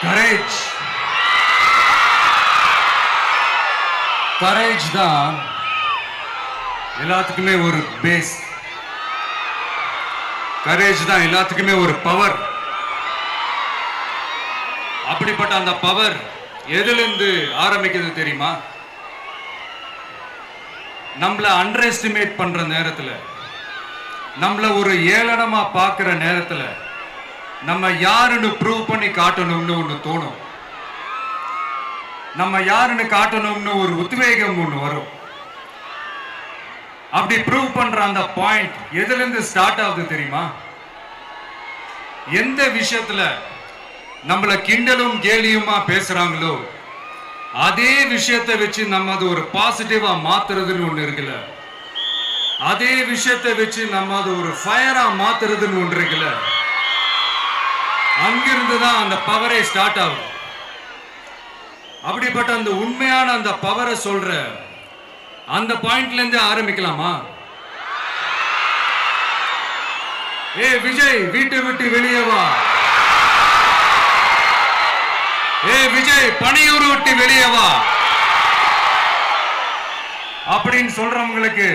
Courage courage தான் எல்லாத்துக்குமே ஒரு பேஸ். கரேஜ் தான் எல்லாத்துக்குமே ஒரு பவர். அப்படிப்பட்ட அந்த பவர் எதிலிருந்து ஆரம்பிக்கிறது தெரியுமா? நம்மள அண்டர் எஸ்டிமேட் பண்ற நேரத்துல, நம்மள ஒரு ஏளனமா பார்க்கிற நேரத்துல, நம்ம யாருன்னு ப்ரூவ் பண்ணி காட்டணும்னு ஒண்ணு தோணும். நம்ம யாருன்னு காட்டணும்னு ஒரு உத்வேகம் ஒண்ணு வரும். அப்படி ப்ரூவ் பண்ற அந்த பாயிண்ட் எதுல இருந்து ஸ்டார்ட் ஆகுது தெரியுமா? எந்த விஷயத்துல நம்மள கிண்டலும் கேலியுமா பேசுறாங்களோ அதே விஷயத்தை வச்சு நம்ம அது ஒரு பாசிட்டிவா மாத்துறதுன்னு ஒண்ணு இருக்குல்ல, அதே விஷயத்தை வச்சு நம்ம அது ஒரு ஃபயரா மாத்துறதுன்னு ஒன்று இருக்குல்ல, அங்கிருந்து தான் அந்த பவரே ஸ்டார்ட் ஆகும். அப்படிப்பட்ட அந்த உண்மையான அந்த பவரை சொல்ற அந்த பாயிண்ட்ல இருந்து ஆரம்பிக்கலாமா? ஏ விஜய், வீட்டை விட்டு வெளியே வா. ஏ விஜய், பணியூர் விட்டு வெளியே வா அப்படின்னு சொல்றவங்களுக்கு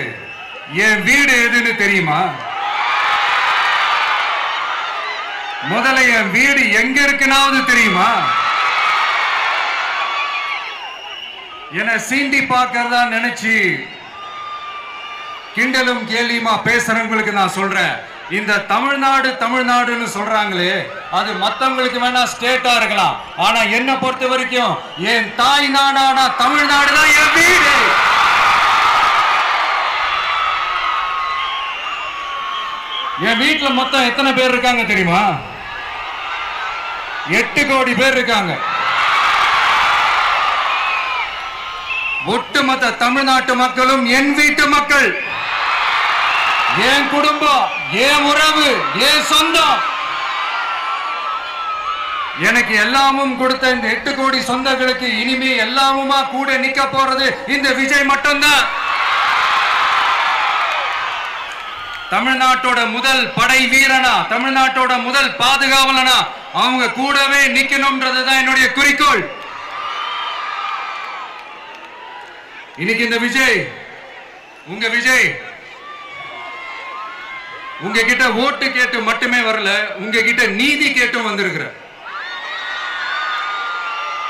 என் வீடு எதுன்னு தெரியுமா? முதல்ல என் வீடு எங்க இருக்குனாவது தெரியுமா? என சீண்டி பார்க்கறதா நினைச்சு கிண்டலும் கேலியுமா பேசுறவங்களுக்கு நான் சொல்றேன், இந்த தமிழ்நாடு தமிழ்நாடுன்னு சொல்றாங்களே, அது மத்தவங்களுக்கு வேணா ஸ்டேட்டா இருக்கலாம். ஆனா என்ன பொறுத்த வரைக்கும் என் தாய் நாடான தமிழ்நாடு தான் என் வீடு. என் வீட்டுல மொத்தம் எத்தனை பேர் இருக்காங்க தெரியுமா? 8 கோடி பேர் இருக்காங்க. ஒட்டுமொத்த தமிழ்நாட்டு மக்களும் என் வீட்டு மக்கள், என் குடும்பம், என் உறவு, என் சொந்தம். எனக்கு எல்லாமும் கொடுத்த இந்த 8 கோடி சொந்தங்களுக்கு இனிமே எல்லாமுமா கூட நிக்க போறது இந்த விஜய் மட்டும்தான். தமிழ்நாட்டோட முதல் படை வீரனா, தமிழ்நாட்டோட முதல் பாதுகாவலனா அவங்க கூடவே நிக்கணும்ன்றதுதான் என்னுடைய குறிக்கோள். இன்னைக்கு இந்த விஜய், உங்க விஜய் உங்ககிட்ட ஓட்டு கேட்டு மட்டுமே வரல, உங்ககிட்ட நீதி கேட்டும் வந்திருக்கிற.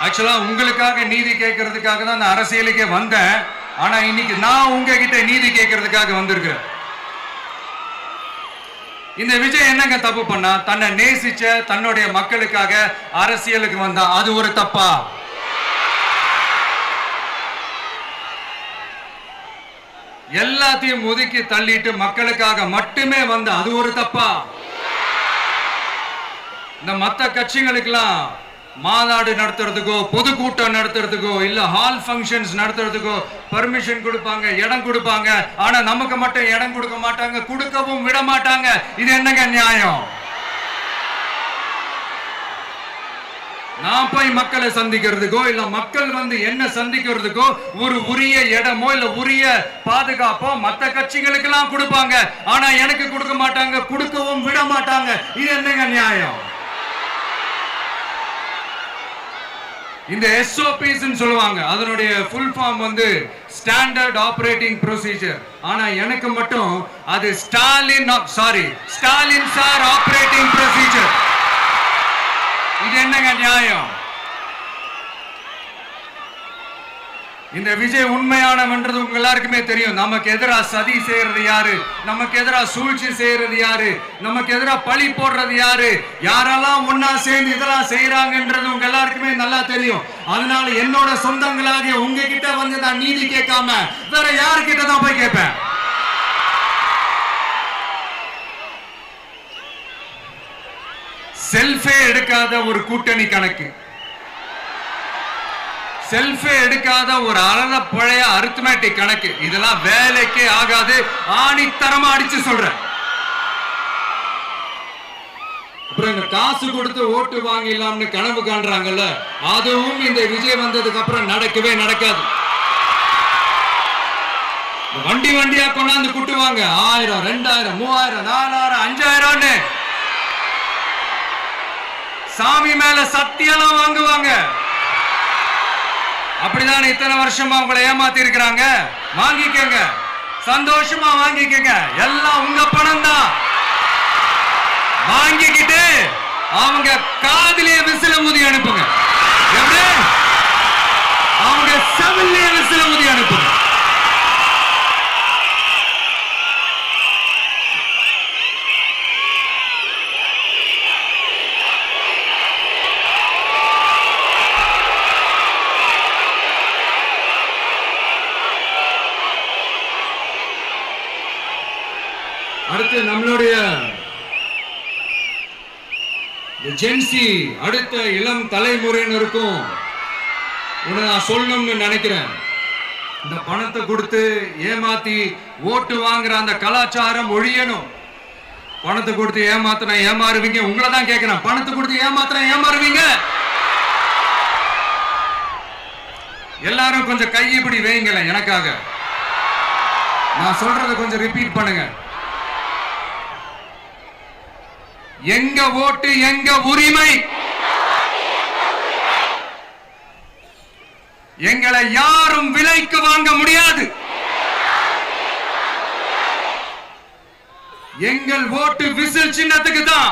ஆக்சுவலா உங்களுக்காக நீதி கேட்கறதுக்காக தான் நான் அரசியலுக்கே வந்தேன். ஆனா இன்னைக்கு நான் உங்ககிட்ட நீதி கேட்கறதுக்காக வந்திருக்கிறேன். இந்த விஜய் என்னங்க தப்பு பண்ணா? தன்னை நேசிச்ச தன்னுடைய மக்களுக்காக அரசியலுக்கு வந்தா, அது ஒரு தப்பா? எல்லாத்தையும் ஒதுக்கி தள்ளிட்டு மக்களுக்காக மட்டுமே வந்த, அது ஒரு தப்பா? இந்த மத்த கட்சிகளுக்கெல்லாம் மாநாடு நடத்துறதுக்கோ பொதுக்கூட்டம் நடத்துறதுக்கோ இல்ல ஹால் ஃபங்க்ஷன்ஸ் நடத்துறதுக்கோ பர்மிஷன் கொடுப்பாங்க, இடம் கொடுப்பாங்க. ஆனா நமக்கு மட்டும் இடம் கொடுக்க மாட்டாங்க, கொடுக்கவும் விட மாட்டாங்க. இது என்னங்க நியாயம்? நான் போய் மக்களை சந்திக்கிறதுக்கோ இல்ல மக்கள் வந்து என்ன சந்திக்கிறதுக்கோ ஒரு உரிய இடமோ இல்ல உரிய பாதுகாப்போ மத்த கட்சிகளுக்கு எல்லாம் கொடுப்பாங்க. ஆனா எனக்கு கொடுக்க மாட்டாங்க, கொடுக்கவும் விட மாட்டாங்க. இது என்னங்க நியாயம்? இந்த SOPs சொல்லுவாங்க, அதனுடைய ஃபுல் ஃபார்ம் வந்து ஸ்டாண்டர்ட் ஆபரேட்டிங் ப்ரொசீஜர். ஆனா எனக்கு மட்டும் அது ஸ்டாலின் சார் ஆபரேட்டிங் ப்ரொசீஜர். இது என்னங்க நியாயம்? இந்த விஜய் உண்மையானவன்றது உங்க எல்லாருக்குமே தெரியும். நமக்கு எதிராக சதி செய்யறது யாரு, நமக்கு எதிராக சூழ்ச்சி செய்யறது யாரு, நமக்கு எதிராக பழி போடுறது யாரு, யாரெல்லாம் ஒன்னா சேர்ந்து இதெல்லாம் செய்யறாங்கன்றது உங்க எல்லாருக்குமே நல்லா தெரியும். அதனால என்னோட சொந்தங்களாகிய உங்ககிட்ட வந்து நான் நீதி கேட்காம வேற யாருக்கிட்ட தான் போய் கேட்பேன்? செல்ஃபே எடுக்காத ஒரு கூட்டணி கணக்கு, செல்ஃபே எடுக்காத ஒரு அறத பழைய அரித்மெட்டிக் கணக்கு, இதெல்லாம் வேலைக்கே ஆகாது. ஆணித்தரமா அடிச்சு சொல்றேன். அப்புறம் இந்த காசு கொடுத்து ஓட்டு வாங்கிடலாம்னு கனவு காண்றாங்கல்ல, அதுவும் இந்த விஜய் வந்ததுக்கு அப்புறம் நடக்கவே நடக்காது. வண்டி வண்டியா கொண்டாந்து குட்டுவாங்க. 1000, 2000, 3000, 4000, 5000. சாமி மேல சத்தியெல்லாம் வாங்குவாங்க. அப்படிதான் இத்தனை வருஷமா உங்களை ஏமாத்தி இருக்கிறாங்க. வாங்கிக்கங்க, சந்தோஷமா வாங்கிக்கங்க. எல்லாம் உங்க பணம் தான். வாங்கிக்கிட்டு அவங்க காதிலே விசில ஊதி அனுப்புங்க. எப்படி? அவங்க செவிலே விசில ஊதி அனுப்புங்க. அடுத்து நம்மளுடைய ஜென்சி அடுத்த இளம் தலைமுறையினருக்கும் நான் சொல்லணும்னு நினைக்கிறேன். இந்த பணத்தை கொடுத்து ஏமாத்தி ஓட்டு வாங்குற அந்த கலாச்சாரம் ஒழியணும். பணத்தை கொடுத்து ஏமாத்தினா ஏமாறுவீங்க. உங்களை தான் கேட்கிறேன், பணத்தை கொடுத்து ஏமாத்தினா ஏமாறுவீங்க? எல்லாரும் கொஞ்சம் கையப்படி வைங்களேன் எனக்காக. நான் சொல்றதை கொஞ்சம் ரிப்பீட் பண்ணுங்க. எங்க ஓட்டு எங்க உரிமை. எங்களை யாரும் விலைக்கு வாங்க முடியாது. எங்கள் ஓட்டு விசில் சின்னத்துக்கு தான்.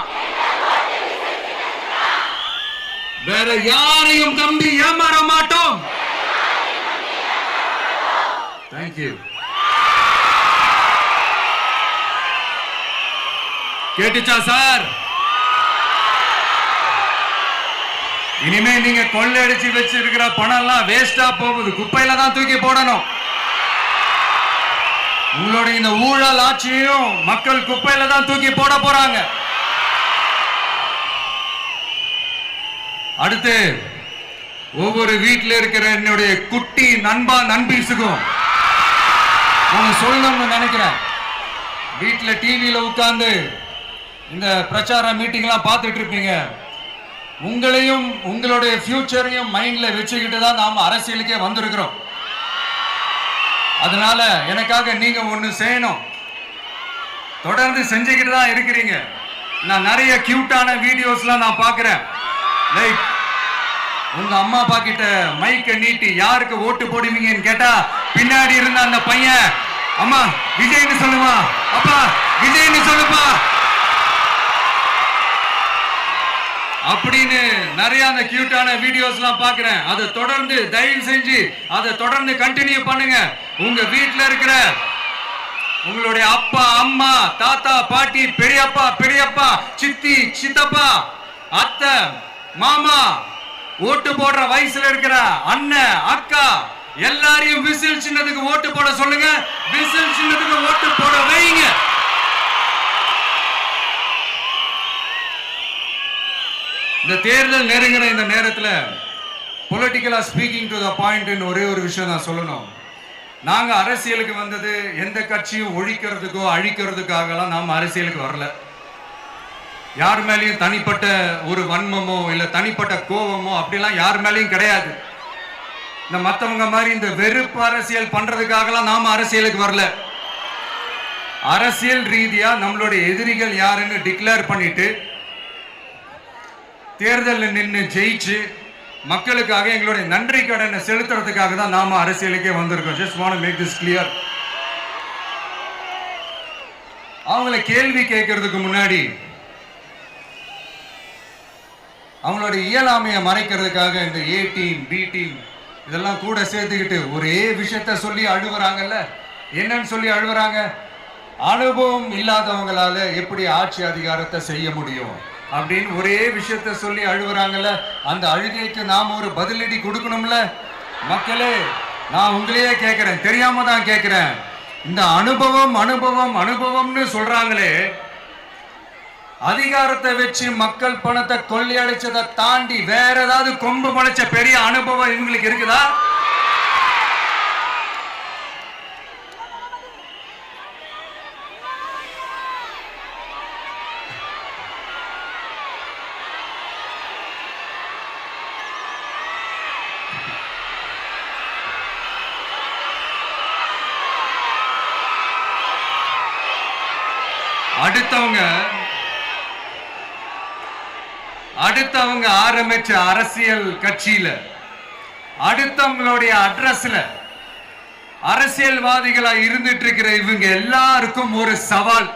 வேற யாரையும் நம்பி ஏமாற மாட்டோம். தேங்க்யூ. கேட்டுச்சா சார்? இனிமே நீங்க கொள்ளையடிச்சு வச்சிருக்கிற பணம் எல்லாம் வேஸ்டா போகுது. குப்பையில தான் தூக்கி போடணும். உங்களுடைய இந்த ஊழல் ஆட்சியும் மக்கள் குப்பையில தான் தூக்கி போட போறாங்க. அடுத்து ஒவ்வொரு வீட்டில் இருக்கிற என்னுடைய குட்டி நண்பா நண்பீஸுக்கும் நான் சொல்லணும்னு நினைக்கிறேன். வீட்டில் டிவியில உட்கார்ந்து இந்த பிரச்சார மீட்டிங்லாம் பார்த்துட்டு இருப்பீங்க. உங்களையும் உங்களுடைய ஃபியூச்சரையும் மைண்ட்ல வச்சுக்கிட்டு தான் நாம அரசியலுக்கே வந்திருக்கிறோம். அதனால எனக்காக நீங்க ஒண்ணு செய்யணும். தொடர்ந்து செஞ்சுக்கிட்டு தான் இருக்கிறீங்க. நான் நிறைய கியூட்டான வீடியோஸ்லாம் நான் பார்க்கிறேன். லைக் உங்க அம்மா அப்பா கிட்ட மைக்க நீட்டி யாருக்கு ஓட்டு போடுவீங்கன்னு கேட்டா பின்னாடி இருந்த அந்த பையன், அம்மா விஜய்னு சொல்லுவா, அப்பா விஜய்னு சொல்லுப்பா அப்படின்னு நிறைய அந்த கியூட்டான வீடியோஸ்லாம் பார்க்கிறேன். அதை தொடர்ந்து தயவு செஞ்சு அதை தொடர்ந்து கண்டினியூ பண்ணுங்க. உங்க வீட்டில் இருக்கிற உங்களுடைய அப்பா அம்மா தாத்தா பாட்டி பெரியப்பா பெரியப்பா சித்தி சித்தப்பா அத்தை மாமா ஓட்டு போடுற வயசுல இருக்கிற அண்ணன் அக்கா எல்லாரையும் விசில் சின்னத்துக்கு ஓட்டு போட சொல்லுங்க. விசில் சின்னத்துக்கு ஓட்டு போட வைங்க. இந்த தேர்தல் நெருங்கிற இந்த நேரத்தில் பொலிட்டிக்கலா ஸ்பீக்கிங் டு த பாயிண்ட் ஒரே ஒரு விஷயம் நான் சொல்லணும். நாங்க அரசியலுக்கு வந்தது எந்த கட்சியும் ஒழிக்கிறதுக்கோ அழிக்கிறதுக்காகலாம் நாம அரசியலுக்கு வரல. யார் மேலேயும் தனிப்பட்ட ஒரு வன்மமோ இல்ல தனிப்பட்ட கோபமோ அப்படிலாம் யார் மேலேயும் கிடையாது. இந்த மற்றவங்க மாதிரி இந்த வெறுப்பு அரசியல் பண்றதுக்காகலாம் நாம அரசியலுக்கு வரல. அரசியல் ரீதியா நம்மளுடைய எதிரிகள் யாருன்னு டிக்ளேர் பண்ணிட்டு தேர்தலில் நின்று ஜெயிச்சு மக்களுக்காக எங்களுடைய நன்றி கடனை செலுத்துறதுக்காக தான் நாம அரசியலுக்கே வந்திருக்கோம். Just want to make this clear. அவங்கள கேள்வி கேட்கறதுக்கு முன்னாடி அவங்களோட இயலாமையை மறைக்கிறதுக்காக இந்த ஏ டீம் பி டீம் இதெல்லாம் கூட சேர்த்துக்கிட்டு ஒரே விஷயத்த சொல்லி அழுவுறாங்கல்ல. என்னன்னு சொல்லி அழுவுறாங்க? அனுபவம் இல்லாதவங்களால எப்படி ஆட்சி அதிகாரத்தை செய்ய முடியும் அப்படின்னு ஒரே விஷயத்த சொல்லி அழுவுறாங்கல்ல. அந்த அழுகைக்கு நாம ஒரு பதிலடி கொடுக்கணும்ல. மக்களே, நான் உங்களையே கேட்கிறேன், தெரியாம தான் கேட்கிறேன். இந்த அனுபவம் அனுபவம் அனுபவம்னு சொல்றாங்களே, அதிகாரத்தை வச்சு மக்கள் பணத்தை கொள்ளையடிச்சதை தாண்டி வேற ஏதாவது கொம்பு முளைச்ச பெரிய அனுபவம் இவங்களுக்கு இருக்குதா? அடுத்தவங்க ஆரம்பிச்ச அரசியல் கட்சியில, அடுத்தவங்களுடைய அட்ரஸ்ல அரசியல்வாதிகளா இருந்துட்டு இருக்கிற இவங்க எல்லாருக்கும் ஒரு சவால்.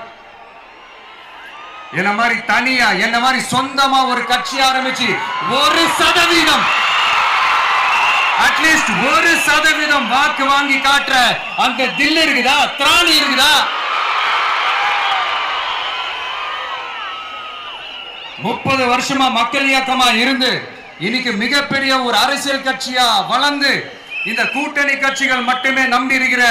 என்ன மாதிரி தனியா, என்ன மாதிரி சொந்தமா ஒரு கட்சி ஆரம்பிச்சு 1% அட்லீஸ்ட் 1% வாக்கு வாங்கி காட்டுற அந்த தில் இருக்குதா, திராணி இருக்குதா? 30 வருஷமா மக்கள் இயக்கமா இருந்து இன்னைக்கு மிகப்பெரிய ஒரு அரசியல் கட்சியா வளர்ந்து இந்த கூட்டணி கட்சிகள் மட்டுமே நம்பி இருக்கிற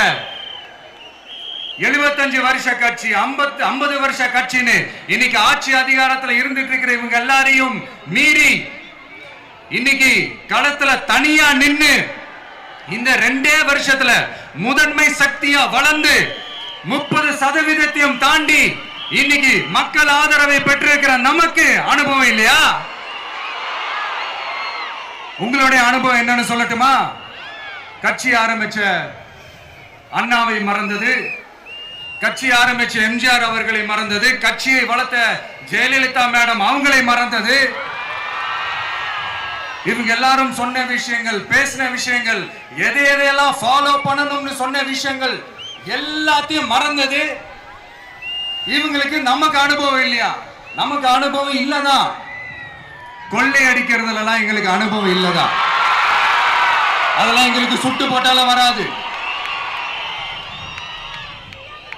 75 வருஷ கட்சி, 50 வருஷ கட்சின்னு இன்னைக்கு ஆட்சி அதிகாரத்தில் இருந்துட்டு இருக்கிற இவங்க எல்லாரையும் மீறி இன்னைக்கு களத்துல தனியா நின்னு இந்த 2 வருஷத்துல முதன்மை சக்தியா வளர்ந்து 30% தாண்டி இன்னைக்கு மக்கள் ஆதரவை பெற்றிருக்கிற நமக்கு அனுபவம் இல்லையா? உங்களுடைய அனுபவம் என்னன்னு சொல்லட்டுமா? கட்சி ஆரம்பிச்ச அண்ணாவை மறந்தது, கட்சி ஆரம்பிச்ச எம்ஜிஆர் அவர்களை மறந்தது, கட்சியை வளர்த்த ஜெயலலிதா மேடம் அவங்களை மறந்தது. இவங்க எல்லாரும் சொன்ன விஷயங்கள், பேசின விஷயங்கள், எதையெல்லாம் ஃபாலோ பண்ணணும்னு சொன்ன விஷயங்கள் எல்லாத்தையும் மறந்தது. இவங்களுக்கு நமக்கு அனுபவம் இல்லையா? நமக்கு அனுபவம் இல்லதான். கொள்ளை அடிக்கிறதுல எங்களுக்கு அனுபவம் இல்லதான். அதெல்லாம் எங்களுக்கு சுட்டு போட்டாலும் வராது.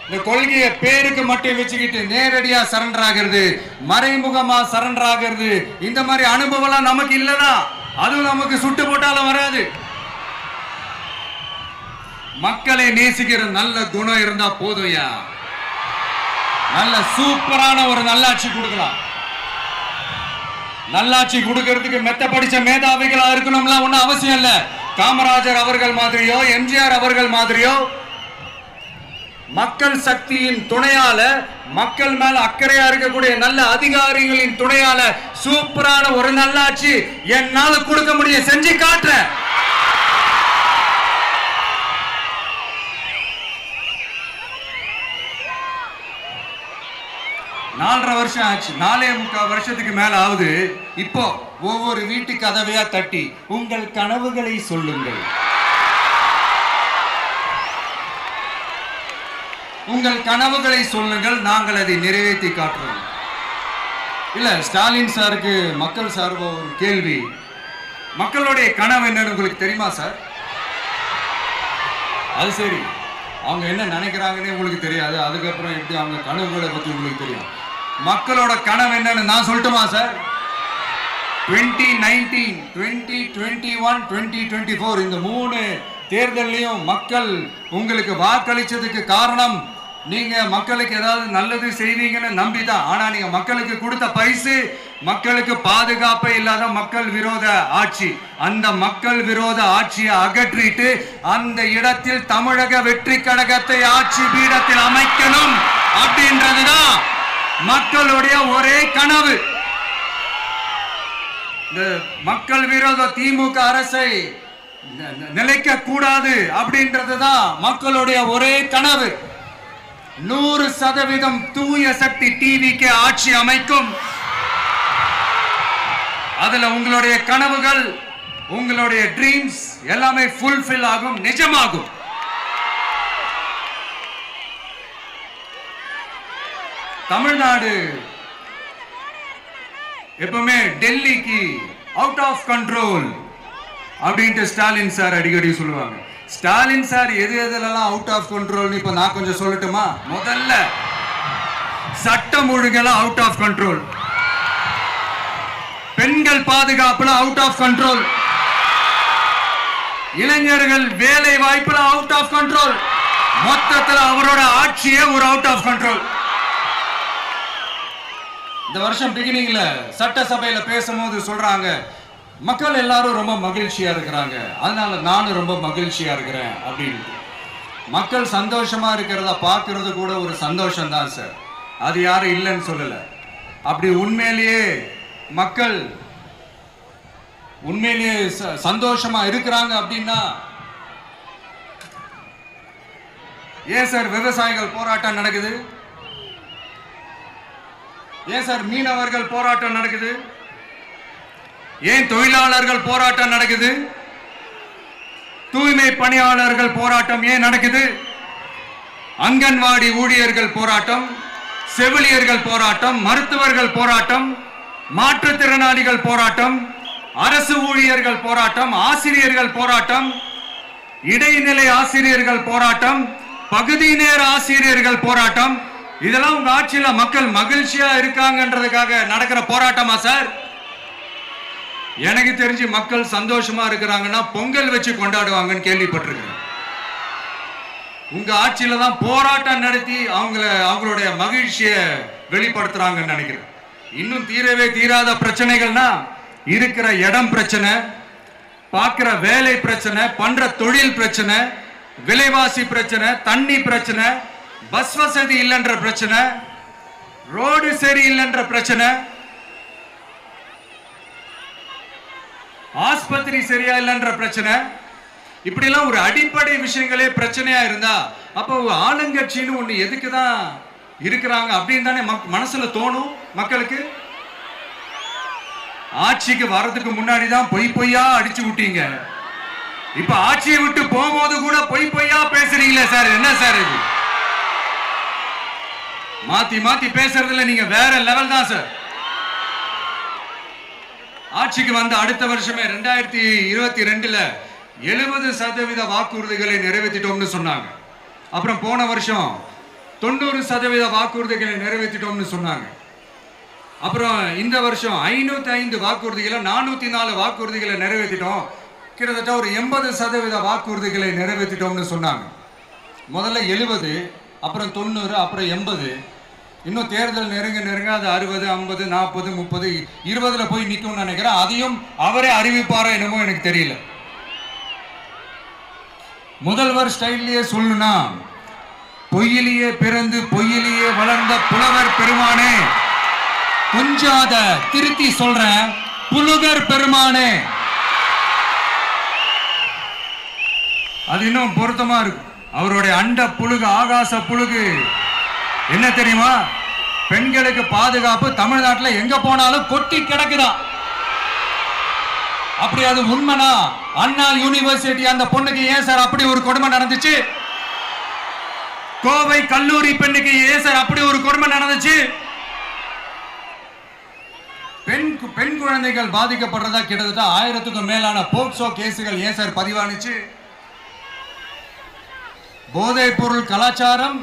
இந்த கொள்கையை பேருக்கு மட்டும் வச்சுக்கிட்டு நேரடியா சரண்டர் ஆகிறது, மறைமுகமா சரண்டர் ஆகிறது, இந்த மாதிரி அனுபவம் நமக்கு இல்லதான். அதுவும் நமக்கு சுட்டு போட்டாலும் வராது. மக்களை நேசிக்கிற நல்ல குணம் இருந்தா போதும்யா. நல்ல சூப்பரான ஒரு நல்லாட்சி கொடுக்கலாம். நல்லாட்சி கொடுக்கிறதுக்கு மெத்த படிச்ச மேதாவிகளா இருக்கணும்லாம் ஒன்னும் அவசியம் இல்ல. காமராஜர் அவர்கள் மாதிரியோ, எம்ஜிஆர் அவர்கள் மாதிரியோ மக்கள் சக்தியின் துணையால, மக்கள் மேல அக்கறையா இருக்கக்கூடிய நல்ல அதிகாரிகளின் துணையால சூப்பரான ஒரு நல்லாட்சி என்னால கொடுக்க முடியும், செஞ்சு காட்டுறேன். நாலரை வருஷம் ஆச்சு, 4.25 வருஷத்துக்கு மேல ஆகுது. இப்போ ஒவ்வொரு வீட்டு கதவையா தட்டி உங்கள் கனவுகளை சொல்லுங்கள், உங்கள் கனவுகளை சொல்லுங்கள், நாங்கள் அதை நிறைவேற்றி காட்டுறோம். இல்ல, ஸ்டாலின் சாருக்கு மக்கள் சார்பா ஒரு கேள்வி. மக்களுடைய கனவு என்னன்னு உங்களுக்கு தெரியுமா சார்? அது சரி, அவங்க என்ன நினைக்கிறாங்கன்னு உங்களுக்கு தெரியாது, அதுக்கப்புறம் எப்படி அவங்க கனவுகளை பத்தி உங்களுக்கு தெரியும். மக்களோட கனவு என்னன்னு நான் சொல்லட்டுமா சார்? 2019, 2021, 2024 இந்த 3 தேர்தலையும் மக்கள் உங்களுக்கு வாக்களிச்சதுக்கு காரணம் நீங்க மக்களுக்கு ஏதாவது நல்லது செய்வீங்கன்னு நம்பிதான். ஆனா நீங்க மக்களுக்கு கொடுத்த பரிசு மக்களுக்கு பாதுகாப்பே இல்லாத மக்கள் விரோத ஆட்சி. அந்த மக்கள் விரோத ஆட்சியை அகற்றிட்டு அந்த இடத்தில் தமிழக வெற்றி கழகத்தை ஆட்சி பீடத்தில் அமைக்கணும் அப்படின்றதுதான் மக்களுடைய ஒரே கனவு. இந்த மக்கள் விரோத திமுக அரசை நிலைக்க கூடாது அப்படின்றதுதான் மக்களுடைய ஒரே கனவு. 100% தூய சக்தி டிவிக்கு ஆட்சி அமைக்கும். அதுல உங்களுடைய கனவுகள், உங்களுடைய ட்ரீம்ஸ் எல்லாமே ஃபுல்ஃபில் ஆகும், நிஜமாகும். தமிழ்நாடு எப்பவுமே டெல்லிக்கு அவுட் ஆஃப் கண்ட்ரோல் அப்படின்ட்டு ஸ்டாலின் சார் அடிக்கடி சொல்லுவாங்க. ஸ்டாலின் சார் எதெல்லாம் அவுட் ஆஃப் கண்ட்ரோல் இப்ப நான் கொஞ்சம் சொல்லட்டுமா? முதல்ல சட்டம் ஒழுங்கெல்லாம் அவுட் ஆஃப் கண்ட்ரோல், பெண்கள் பாதுகாப்புல அவுட் ஆஃப் கண்ட்ரோல், இளைஞர்கள் வேலை வாய்ப்புல அவுட் ஆஃப் கண்ட்ரோல், மொத்தத்தில் அவரோட ஆட்சியே ஒரு அவுட் ஆஃப் கண்ட்ரோல். இந்த வருஷம் பிகினிங்ல சட்டசபையில பேசும்போது சொல்றாங்க, மக்கள் எல்லாரும் ரொம்ப மகிழ்ச்சியா இருக்கிறாங்க, அதனால நானும் ரொம்ப மகிழ்ச்சியா இருக்கிறேன் அப்படின்னு. மக்கள் சந்தோஷமா இருக்கிறத பார்க்கறது கூட ஒரு சந்தோஷம் தான் சார், அது யாரும் இல்லைன்னு சொல்லல. அப்படி உண்மையிலேயே மக்கள் உண்மையிலேயே சந்தோஷமா இருக்கிறாங்க அப்படின்னா ஏன் சார் விவசாயிகள் போராட்டம் நடக்குது? ஏன் சார் மீனவர்கள் போராட்டம் நடக்குது? ஏன் தொழிலாளர்கள் போராட்டம் நடக்குது? தூய்மை பணியாளர்கள் போராட்டம் ஏன் நடக்குது? அங்கன்வாடி ஊழியர்கள் போராட்டம், செவிலியர்கள் போராட்டம், மருத்துவர்கள் போராட்டம், மாற்றுத்திறனாளிகள் போராட்டம், அரசு ஊழியர்கள் போராட்டம், ஆசிரியர்கள் போராட்டம், இடைநிலை ஆசிரியர்கள் போராட்டம், பகுதி நேர ஆசிரியர்கள் போராட்டம். இதெல்லாம் உங்க ஆட்சியில மக்கள் மகிழ்ச்சியா இருக்காங்கன்றதுக்காக நடக்கிற போராட்டமா சார்? எனக்கு தெரிஞ்சு மக்கள் சந்தோஷமா இருக்கிறாங்கன்னா பொங்கல் வச்சு கொண்டாடுவாங்கன்னு கேள்விப்பட்டிருக்கிறேன். உங்க ஆட்சியில தான் போராட்டம் நடத்தி அவங்களுடைய மகிழ்ச்சியை வெளிப்படுத்துறாங்கன்னு நினைக்கிறேன். இன்னும் தீரவே தீராத பிரச்சனைகள்னா இருக்கிற இடம் பிரச்சனை, பார்க்கிற வேலை பிரச்சனை, பண்ற தொழில் பிரச்சனை, விலைவாசி பிரச்சனை, தண்ணி பிரச்சனை, பஸ் வசதி இல்லைன்ற பிரச்சனை, ரோடு சரி இல்லைன்ற பிரச்சனை, ஆஸ்பத்திரி சரியா இல்லைன்ற பிரச்சனை. இப்படி எல்லாம் ஒரு அடிப்படை விஷயங்களே பிரச்சனையா இருந்தா அப்போ ஆளுங்கட்சின்னு ஒண்ணு எதுக்குதான் இருக்கிறாங்க அப்படின்னு தானே மனசுல தோணும் மக்களுக்கு. ஆட்சிக்கு வர்றதுக்கு முன்னாடி தான் பொய் பொய்யா அடிச்சு விட்டீங்க. இப்ப ஆட்சியை விட்டு போகும்போது கூட பொய் பொய்யா பேசுறீங்களே சார், என்ன சார் இது? மாத்தி மாத்தி பேசுறதுல நீங்க வேற லெவல் தான் சார். ஆட்சிக்கு வந்த அடுத்த வருஷமே 2022ல 70% வாக்குறுதிகளை நிறைவேற்றிட்டோம்னு சொன்னாங்க. அப்புறம் போன வருஷம் 90% வாக்குறுதிகளை நிறைவேற்றிட்டோம்னு சொன்னாங்க. அப்புறம் இந்த வருஷம் 505 வாக்குறுதிகளை 404 வாக்குறுதிகளை நிறைவேற்றிட்டோம். கிட்டத்தட்ட ஒரு 80% வாக்குறுதிகளை நிறைவேற்றிட்டோம்னு சொன்னாங்க. முதல்ல 70, அப்புறம் 90, அப்புறம் 80. இன்னும் தேர்தல் நெருங்க நெருங்க அது 60, 50, 40, 30, 20ல போய் நிற்கும்னு நினைக்கிறேன். அதையும் அவரே அறிவிப்பாரோ என்னமோ எனக்கு தெரியல. முதல்வர் ஸ்டைல்லையே சொல்லணும்னா, பொய்யிலேயே பிறந்து பொய்யிலேயே வளர்ந்த புலவர் பெருமானே, கொஞ்சம் அதை திருத்தி சொல்றேன், புலுகர் பெருமானே. அது இன்னும் பொருத்தமா இருக்கு. அவருடைய அண்ட புழுகு, ஆகாச புழுகு என்ன தெரியுமா? பெண்களுக்கு பாதுகாப்பு தமிழ்நாட்டில் எங்க போனாலும் கொட்டி கிடக்குதான். அப்படி அது உண்மைனா அண்ணா யூனிவர்சிட்டி அந்த பொண்ணுக்கு ஏன் சார் அப்படி ஒரு கொடுமை நடந்துச்சு? கோவை கல்லூரி பெண்ணுக்கு ஏன் சார் அப்படி ஒரு கொடுமை நடந்துச்சு? பெண் குழந்தைகள் பாதிக்கப்படுறதா கிட்டத்தட்ட 1000க்கும் மேலான போக்சோ கேசுகள் ஏன் சார் பதிவானுச்சு? போதைப் பொருள் கலாச்சாரம்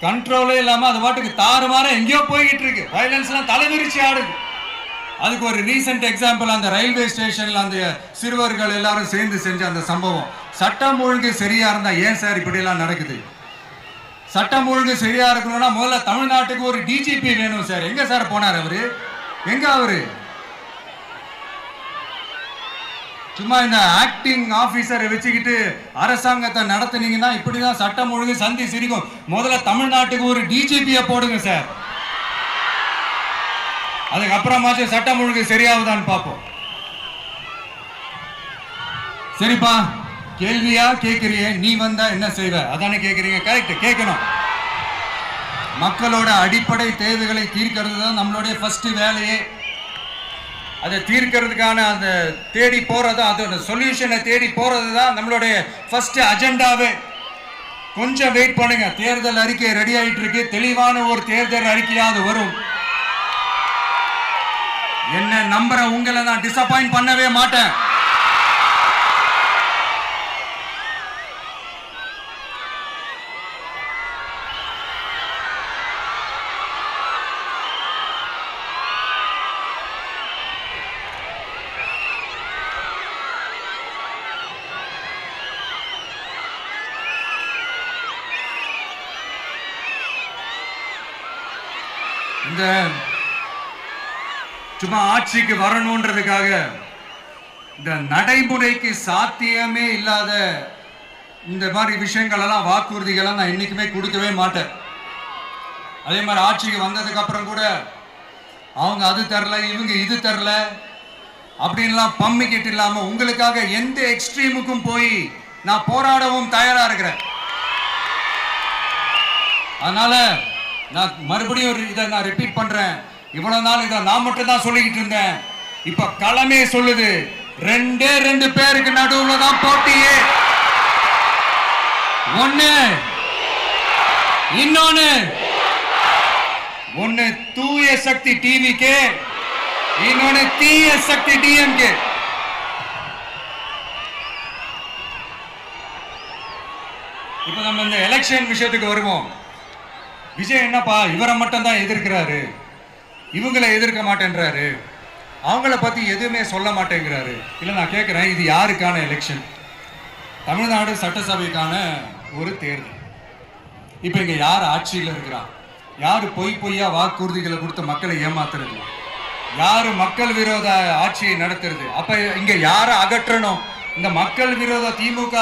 கண்ட்ரோலே இல்லாம அது பாட்டுக்கு தாறுமாற எங்கேயோ போய்கிட்டு இருக்கு. வயலன்ஸ் எல்லாம் தலைவிரிச்சு ஆடுது. அதுக்கு ஒரு ரீசெண்ட் எக்ஸாம்பிள் அந்த ரயில்வே ஸ்டேஷன்ல அந்த சிறுவர்கள் எல்லாரும் சேர்ந்து செஞ்ச அந்த சம்பவம். சட்டம் ஒழுங்கு சரியா இருந்தா ஏன் சார் இப்படி எல்லாம் நடக்குது? சட்டம் ஒழுங்கு சரியா இருக்கணும்னா முதல்ல தமிழ்நாட்டுக்கு ஒரு டிஜிபி வேணும் சார். எங்க சார் போனார் அவரு? எங்க அவரு? சும்மா இந்த ஆக்டிங் ஆபீசரை வச்சுக்கிட்டு அரசாங்கத்தை நடத்துனீங்கன்னா இப்படிதான் சட்டம் ஒழுங்கு சந்தி சிரிக்கும். முதல்ல தமிழ்நாட்டுக்கு ஒரு டிஜிபியை போடுங்க சார். அதுக்கப்புறமாச்சும் சட்டம் ஒழுங்கு சரியாகுதான்னு பார்ப்போம். சரிப்பா, கேள்வியா கேட்கிறிய, நீ வந்தா என்ன செய்வ அதானே கேட்கறீங்க. கரெக்ட், கேட்கணும். மக்களோட அடிப்படை தேவைகளை தீர்க்கிறது தான் நம்மளுடைய ஃபர்ஸ்ட் வேலையே. அதை தீர்க்கிறதுக்கான அந்த தேடி போறது, அதோட சொல்யூஷனை தேடி போறது தான் நம்மளுடைய ஃபர்ஸ்ட் அஜெண்டாவே. கொஞ்சம் வெயிட் பண்ணுங்க, தேர்தல் அறிக்கை ரெடி ஆயிட்டு இருக்கு. தெளிவான ஒரு தேர்தல் அறிக்கையாவது வரும். என்ன நம்புற உங்களை நான் டிசப்பாயிண்ட் பண்ணவே மாட்டேன். இந்த சும்மா ஆட்சிக்கு வரணும்ன்றதுக்காக இந்த நடைமுறைக்கு சாத்தியமே இல்லாத இந்த மாதிரி விஷயங்கள் எல்லாம், வாக்குறுதிகளை நான் என்னைக்குமே கொடுக்கவே மாட்டேன். அதே மாதிரி ஆட்சிக்கு வந்ததுக்கு அப்புறம் கூட அவங்க அது தரல, இவங்க இது தரல அப்படின்லாம் பம்மிக்கிட்டு இல்லாம உங்களுக்காக எந்த எக்ஸ்ட்ரீமுக்கும் போய் நான் போராடவும் தயாரா இருக்கிறேன். அதனால நான் மறுபடியும் இதை நான் ரிப்பீட் பண்றேன். இவ்வளவு நாள் இதை நான் மட்டும் தான் சொல்லிக்கிட்டு இருந்தேன். இப்ப களமே சொல்லுது, ரெண்டே ரெண்டு பேருக்கு நடுவுல தான் போட்டியே. ஒண்ணு இன்னொன்னு ஒண்ணு தூய சக்தி டிவிக்கு, இன்னொன்னு தீய சக்தி டிஎம்கே. இப்ப நம்ம இந்த எலெக்ஷன் விஷயத்துக்கு வருவோம். விஜய் என்னப்பா இவரை மட்டும் தான் எதிர்க்கிறாரு, இவங்களை எதிர்க்க மாட்டேன்றாரு, அவங்கள பத்தி எதுவுமே சொல்ல மாட்டேங்கிறாரு. இல்ல நான் கேட்கிறேன், இது யாருக்கான எலெக்ஷன்? தமிழ்நாடு சட்டசபைக்கான ஒரு தேர்தல். இப்ப இங்க யார் ஆட்சியில் இருக்கிறா? யாரு பொய்யா வாக்குறுதிகளை கொடுத்து மக்களை ஏமாத்துறது? யாரு மக்கள் விரோத ஆட்சியை நடத்துறது? அப்ப இங்க யாரை அகற்றணும்? இந்த மக்கள் விரோத திமுக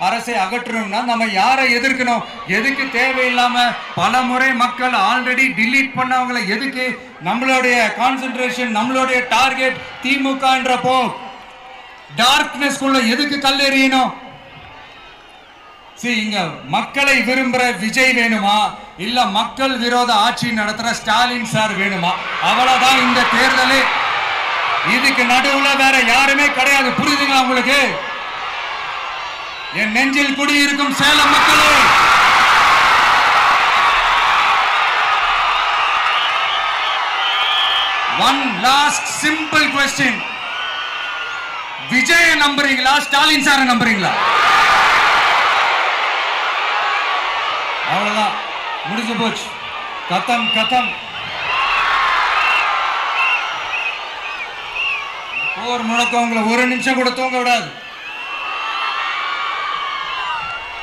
அரசை அகற்றணும்னா நம்ம யாரை எதிர்க்கணும்? எதுக்கு தேவையில்லாம பல முறை மக்கள் ஆல்ரெடி டிலீட் பண்ணவங்களை எதுக்கு நம்மளுடைய கான்சென்ட்ரேஷன், நம்மளுடைய டார்கெட் திமுகன்றப்போ டார்க்னஸ் குள்ள எதுக்கு கல்லெறியணும்? இங்க மக்களை விரும்புற விஜய் வேணுமா, இல்ல மக்கள் விரோத ஆட்சி நடத்துற ஸ்டாலின் சார் வேணுமா? அவ்வளவுதான் இந்த தேர்தலே. இதுக்கு நடுவுல வேற யாருமே கிடையாது. புரியுதுங்களா உங்களுக்கு? என் நெஞ்சில் குடியிருக்கும் சேலம் மக்களே, one last simple question. Vijay நம்புறீங்களா, ஸ்டாலின் சாரை நம்புறீங்களா? அவ்வளவுதான், முடிஞ்சு போச்சு. கதம் கதம். போர் முழக்கம் உங்களை ஒரு நிமிஷம் கூட தூங்க விடாது.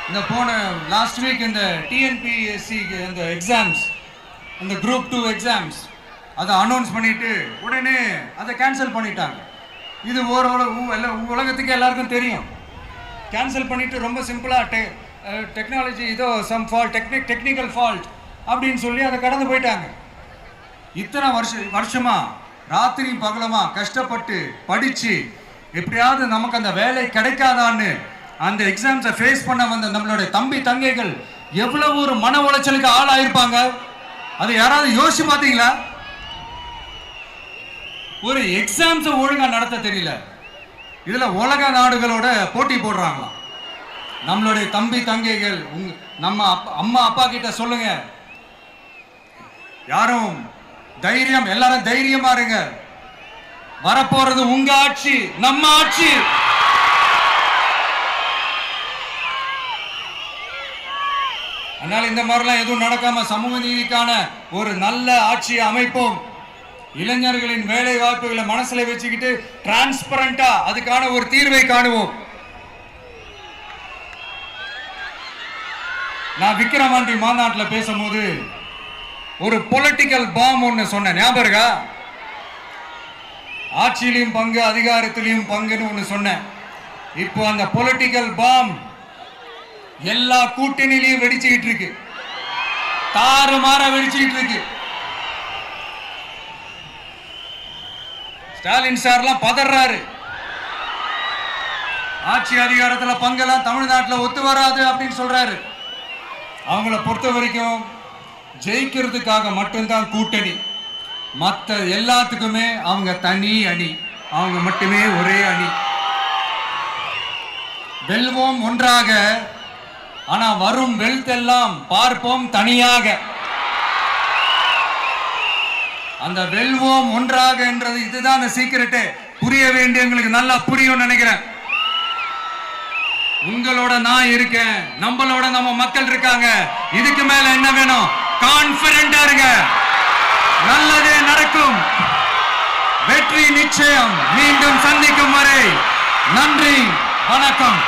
இந்த போன லாஸ்ட் வீக் இந்த டிஎன்பிஎஸ்சி இந்த எக்ஸாம்ஸ், இந்த குரூப் 2 எக்ஸாம்ஸ் அதை அனௌன்ஸ் பண்ணிட்டு உடனே அதை கேன்சல் பண்ணிட்டாங்க. இது உலகத்துக்கு எல்லாருக்கும் தெரியும். கேன்சல் பண்ணிட்டு ரொம்ப சிம்பிளா டெக்னாலஜி ஏதோ சம் ஃபால்ட், டெக்னிக்கல் ஃபால்ட் அப்படின்னு சொல்லி அதை கடந்து போயிட்டாங்க. இத்தனை வருஷமா ராத்திரி பகலமா கஷ்டப்பட்டு படிச்சு எப்படியாவது நமக்கு அந்த வேலை கிடைக்காதான்னு அந்த எக்ஸாம்ஸை ஃபேஸ் பண்ண வந்த நம்மளுடைய தம்பி தங்கைகள் எவ்வளவு ஒரு மன உளைச்சலுக்கு ஆளாயிருப்பாங்க. அதை யாராவது யோசிச்சு பார்த்தீங்களா? ஒரு எக்ஸாம்ஸை ஒழுங்கா நடத்த தெரியல, இதுல உலக நாடுகளோட போட்டி போடுறாங்களாம். நம்மளுடைய தம்பி தங்கைகள், நம்ம அம்மா அப்பா கிட்ட சொல்லுங்க, யாரும் தைரியம், எல்லாரும் தைரியமா இருங்க. வரப்போறது உங்க ஆட்சி, நம்ம ஆட்சி. அதனால இந்த மாதிரிலாம் எதுவும் நடக்காம சமூக நீதிக்கான ஒரு நல்ல ஆட்சியை அமைப்போம். இளைஞர்களின் வேலை வாய்ப்புகளை மனசுல வச்சுக்கிட்டு டிரான்ஸ்பரண்டா அதுக்கான ஒரு தீர்வை காணுவோம். நான் விக்கிரவாண்டி மாநாட்டில் பேசும்போது ஒரு பொலிட்டிக்கல் பாம் ஒன்னு சொன்ன ஞாபகம் இருக்கா? ஆட்சியிலையும் பங்கு, அதிகாரத்திலையும் பங்குன்னு ஒன்னு சொன்னேன். இப்போ அந்த பொலிட்டிக்கல் பாம் எல்லா கூட்டணியிலையும் வெடிச்சுக்கிட்டு இருக்கு, தாறுமாற வெடிச்சுக்கிட்டு இருக்கு. ஸ்டாலின் சார்லாம் பதறாரு. ஆட்சி அதிகாரத்தில் பங்கெல்லாம் தமிழ்நாட்டில் ஒத்து வராது அப்படின்னு சொல்றாரு. அவங்கள பொறுத்த வரைக்கும் ஜெயிக்கிறதுக்காக மட்டும்தான் கூட்டணி, மற்ற எல்லாத்துக்குமே அவங்க தனி அணி, அவங்க மட்டுமே ஒரே அணி. வெல்வோம் ஒன்றாக, ஆனா வரும் வெல்த் எல்லாம் பார்ப்போம் தனியாக. அந்த வெல்வோம் ஒன்றாக என்றது இதுதான் அந்த சீக்கிரட்டே. புரிய வேண்டியவங்களுக்கு நல்லா புரியும் நினைக்கிறேன். உங்களோட நான் இருக்கேன், நம்மளோட நம்ம மக்கள் இருக்காங்க. இதுக்கு மேல என்ன வேணும்? கான்பிடென்டா இருங்க, நல்லதே நடக்கும், வெற்றி நிச்சயம். மீண்டும் சந்திக்கும் வரை நன்றி, வணக்கம்.